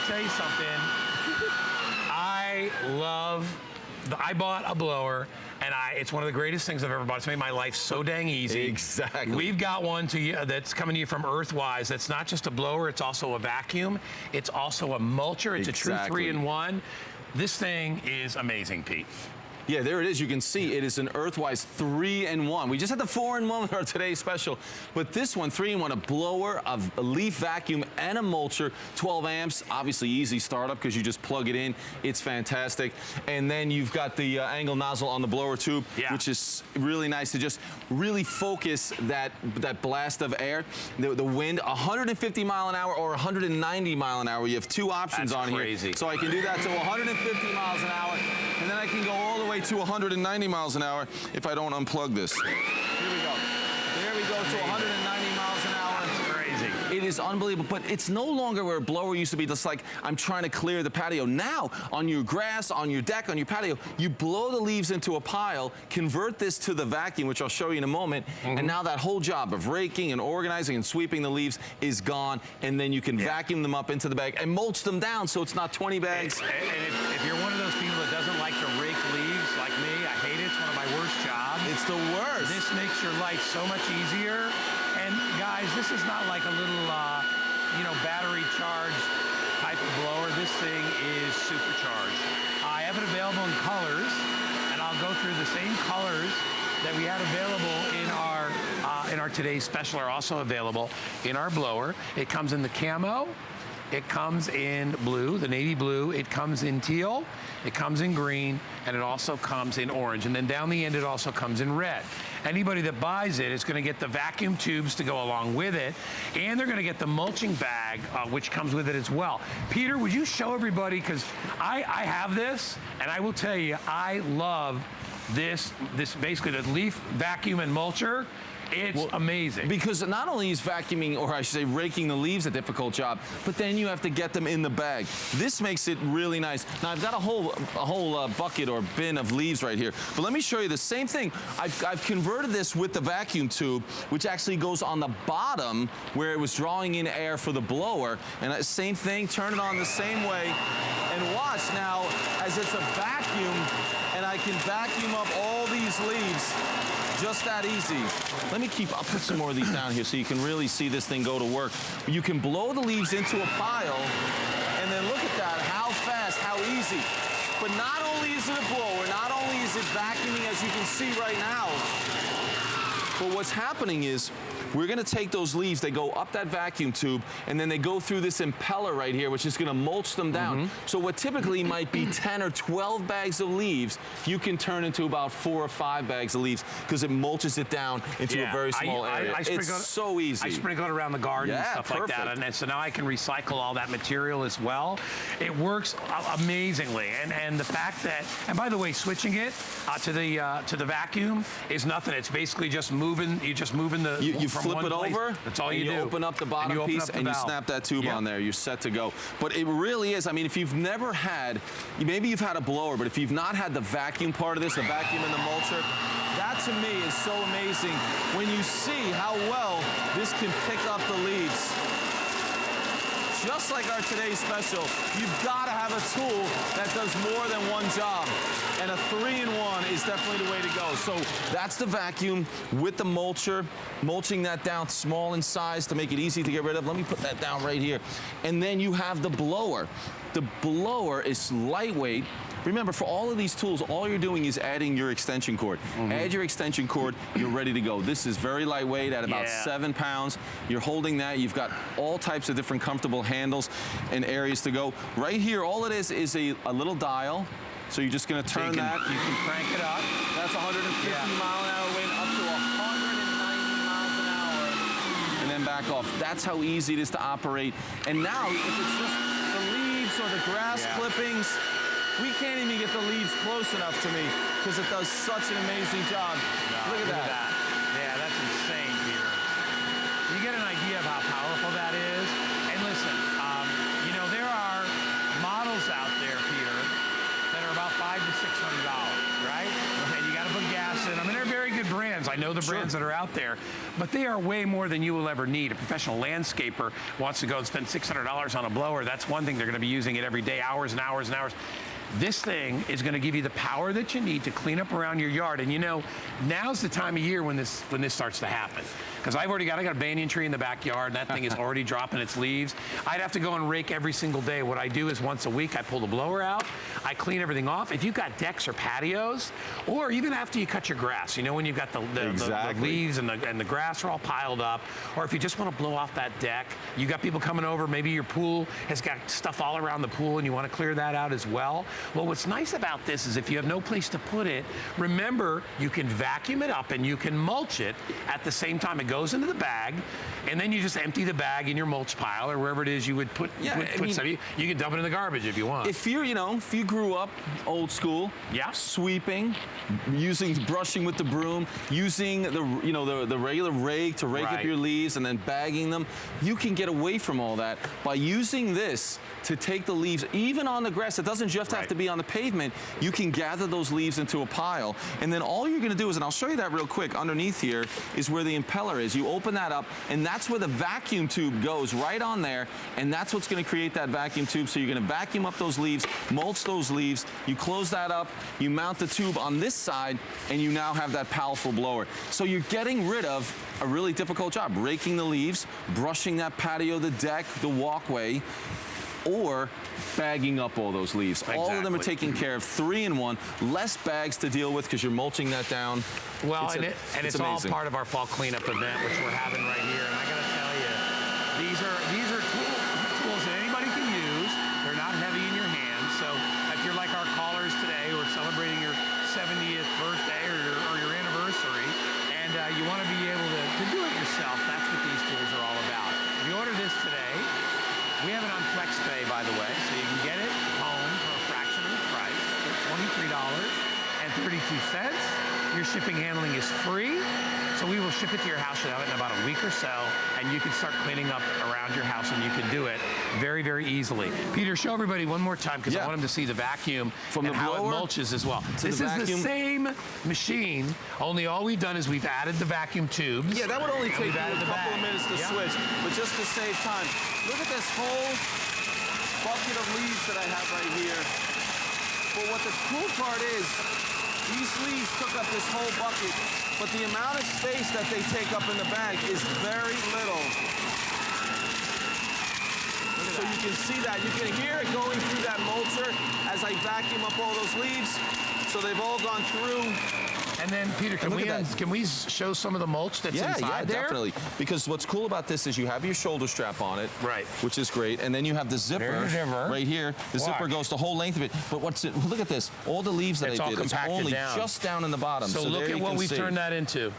to tell you something. I bought a blower, and it's one of the greatest things I've ever bought. It's made my life so dang easy. Exactly. We've got one to you that's coming to you from EARTHWISE. That's not just a blower, it's also a vacuum. It's also a mulcher. It's a true 3-in-1. This thing is amazing, Pete. Yeah, there it is. You can see it is an EARTHWISE 3-in-1. We just had the 4-in-1 with our today's special, but this one, 3-in-1, a blower, a leaf vacuum, and a mulcher, 12 amps. Obviously easy startup because you just plug it in. It's fantastic. And then you've got the angle nozzle on the blower tube, which is really nice to just really focus that blast of air. The wind, 150 mile an hour or 190 mile an hour. You have two options on here. So I can do that to 150 miles an hour, and then I can go all the way to 190 miles an hour if I don't unplug this. Here we go. There we go to 190 miles an hour. That's crazy. It is unbelievable, but it's no longer where a blower used to be, just like I'm trying to clear the patio. Now, on your grass, on your deck, on your patio, you blow the leaves into a pile, convert this to the vacuum, which I'll show you in a moment, and now that whole job of raking and organizing and sweeping the leaves is gone, and then you can vacuum them up into the bag and mulch them down so it's not 20 bags. And if you're one of those people that doesn't like to rake leaves like me, I hate it. It's one of my worst jobs. It's the worst. This makes your life so much easier. And guys, this is not like a little, you know, battery charged type of blower. This thing is supercharged. I have it available in colors, and I'll go through the same colors that we had available in our today's special are also available in our blower. It comes in the camo. It comes in blue, the navy blue. It comes in teal. It comes in green, and it also comes in orange. And then down the end, it also comes in red. Anybody that buys it is going to get the vacuum tubes to go along with it, and they're going to get the mulching bag, which comes with it as well. Peter, would you show everybody, because I have this, and I will tell you, I love this basically the leaf vacuum and mulcher. It's amazing. Because not only is vacuuming, or I should say raking the leaves a difficult job, but then you have to get them in the bag. This makes it really nice. Now I've got a whole bucket or bin of leaves right here, but let me show you the same thing. I've converted this with the vacuum tube, which actually goes on the bottom where it was drawing in air for the blower, and same thing, turn it on the same way, and watch now as it's a vacuum, and I can vacuum up all these leaves. Just that easy. I'll put some more of these down here so you can really see this thing go to work. You can blow the leaves into a pile, and then look at that, how fast, how easy. But not only is it a blower, not only is it vacuuming as you can see right now, but what's happening is we're gonna take those leaves, they go up that vacuum tube, and then they go through this impeller right here, which is gonna mulch them down. So what typically might be 10 or 12 bags of leaves, you can turn into about 4 or 5 bags of leaves because it mulches it down into a very small area. It's so easy. I sprinkle it around the garden and stuff like that, and so now I can recycle all that material as well. It works amazingly, and the fact that, and by the way, switching it to the vacuum is nothing. It's basically just moving. You're just moving the. You flip it over. That's all you do. You open up the bottom piece and you snap that tube on there. You're set to go. But it really is. I mean, if you've never had, maybe you've had a blower, but if you've not had the vacuum part of this, the vacuum and the mulcher, that to me is so amazing when you see how well this can pick up the leaves. Just like our today's special, you've got to have a tool that does more than one job. And a 3-in-1 is definitely the way to go. So that's the vacuum with the mulcher, mulching that down small in size to make it easy to get rid of. Let me put that down right here. And then you have the blower. The blower is lightweight. Remember, for all of these tools, all you're doing is adding your extension cord. Add your extension cord, you're ready to go. This is very lightweight at about 7 pounds. You're holding that. You've got all types of different comfortable handles and areas to go. Right here, all it is a little dial. So you're just going to turn that. You can crank it up. That's 150 mile an hour wind up to 190 miles an hour. And then back off. That's how easy it is to operate. And now, if it's just the leaves or the grass clippings, we can't even get the leaves close enough to me because it does such an amazing job. Look at that. Yeah, that's insane, Peter. You get an idea of how powerful that is. And listen, you know, there are models out there, Peter, that are about $500 to $600, right? And you got to put gas in them. And they're very good brands. I know the brands that are out there, but they are way more than you will ever need. A professional landscaper wants to go and spend $600 on a blower. That's one thing. They're going to be using it every day, hours and hours and hours. This thing is going to give you the power that you need to clean up around your yard. And you know, now's the time of year when this starts to happen. Because I got a banyan tree in the backyard, and that thing is already dropping its leaves. I'd have to go and rake every single day. What I do is once a week, I pull the blower out, I clean everything off. If you've got decks or patios, or even after you cut your grass, you know, when you've got the leaves and the grass are all piled up, or if you just want to blow off that deck, you got people coming over, maybe your pool has got stuff all around the pool and you want to clear that out as well. Well, what's nice about this is if you have no place to put it, remember, you can vacuum it up and you can mulch it at the same time. It goes into the bag, and then you just empty the bag in your mulch pile or wherever it is you would put stuff. You can dump it in the garbage if you want. If you're, if you grew up old school, sweeping, brushing with the broom, using the regular rake to rake up your leaves and then bagging them, you can get away from all that by using this to take the leaves, even on the grass. It doesn't just have to be on the pavement. You can gather those leaves into a pile, and then all you're going to do is, and I'll show you that real quick, underneath here is where the impeller is. You open that up, and that's where the vacuum tube goes, right on there, and that's what's going to create that vacuum tube. So you're going to vacuum up those leaves, mulch those leaves, you close that up, you mount the tube on this side, and you now have that powerful blower. So you're getting rid of a really difficult job, raking the leaves, brushing that patio, the deck, the walkway, or bagging up all those leaves. All of them are taken care of, 3-in-1, less bags to deal with because you're mulching that down. Well, it's all part of our fall cleanup event, which we're having right here. And I got to tell you, these are tools that anybody can use. They're not heavy in your hands. So if you're like our callers today who are celebrating your 70th birthday or your anniversary, and you want to be able to do it yourself, that's what these tools are all about. If you order this today, we have it on FlexPay, by the way, so you can get it home for a fraction of the price for $23.32. Your shipping handling is free, so we will ship it to your house in about a week or so, and you can start cleaning up around your house, and you can do it very, very easily. Peter, show everybody one more time, because I want them to see the vacuum and how it mulches as well. This is the same machine, only all we've done is we've added the vacuum tubes. Yeah, that would only take you a couple of minutes to switch, but just to save time. Look at this whole bucket of leaves that I have right here. But what the cool part is, these leaves took up this whole bucket, but the amount of space that they take up in the bag is very little. So you can see that. You can hear it going through that mulcher as I vacuum up all those leaves. So they've all gone through. And then, Peter, can we show some of the mulch that's inside there? Yeah, definitely. Because what's cool about this is you have your shoulder strap on it, which is great, and then you have the zipper right here. The zipper goes the whole length of it. But look at this. All the leaves that I did, it's only just down in the bottom. So look at what we've turned that into.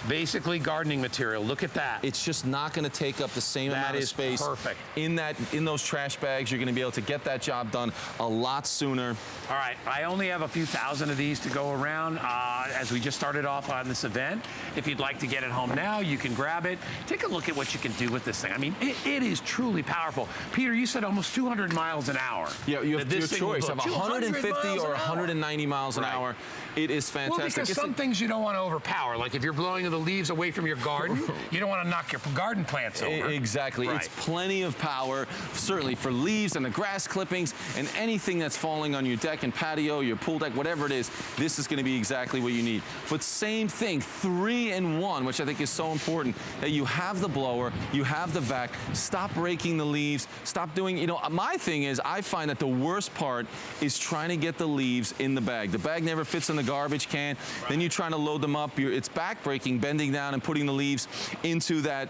Basically gardening material. Look at that. It's just not going to take up the same amount of space. Perfect. In those trash bags, you're going to be able to get that job done a lot sooner. All right, I only have a few thousand of these to go around as we just started off on this event. If you'd like to get it home now, you can grab it. Take a look at what you can do with this thing. I mean, it is truly powerful. Peter, you said almost 200 miles an hour. Yeah, you have your choice of 150 or 150 miles an hour. It is fantastic. Well, because some things you don't want to overpower. Like if you're blowing the leaves away from your garden, you don't want to knock your garden plants over. Exactly. It's plenty of power, certainly for leaves and the grass clippings and anything that's falling on your deck and patio, your pool deck, whatever it is, this is going to be exactly what you need. But same thing, 3-in-1, which I think is so important, that you have the blower, you have the vac, stop raking the leaves, stop doing, my thing is, I find that the worst part is trying to get the leaves in the bag. The bag never fits in the garbage can. Then you're trying to load them up. It's back-breaking, bending down and putting the leaves into that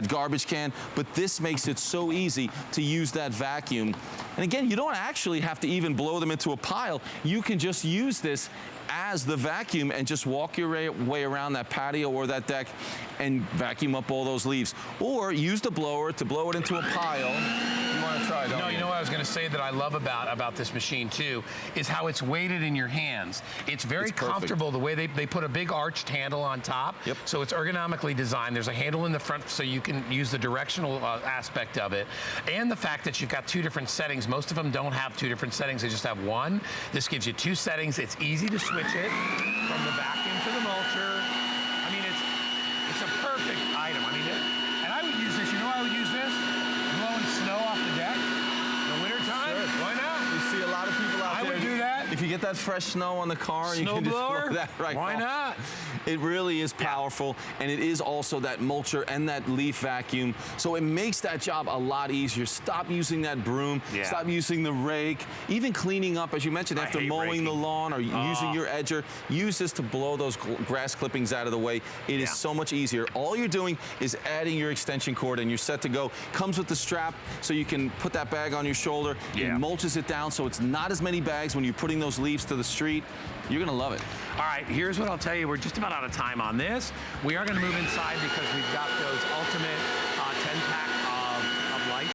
garbage can, but this makes it so easy to use that vacuum. And again, you don't actually have to even blow them into a pile. You can just use this as the vacuum and just walk your way around that patio or that deck and vacuum up all those leaves. Or use the blower to blow it into a pile. You want to try, don't you? You know what I was going to say that I love about this machine too is how it's weighted in your hands. It's very comfortable the way they put a big arched handle on top. So it's ergonomically designed. There's a handle in the front so you can use the directional aspect of it. And the fact that you've got 2 different settings. Most of them don't have 2 different settings. They just have one. This gives you 2 settings. It's easy to switch it from the vacuum to the get that fresh snow on the car, and you can just Snowblower? blow that right Why off. not? It really is powerful, and it is also that mulcher and that leaf vacuum, so it makes that job a lot easier. Stop using that broom, stop using the rake, even cleaning up, as you mentioned, after mowing the lawn or using your edger, use this to blow those grass clippings out of the way. It is so much easier. All you're doing is adding your extension cord, and you're set to go. Comes with the strap, so you can put that bag on your shoulder. It mulches it down, so it's not as many bags when you're putting those leaves to the street. You're gonna love it. All right, here's what I'll tell you. We're just about out of time on this. We are gonna move inside because we've got those ultimate 10-pack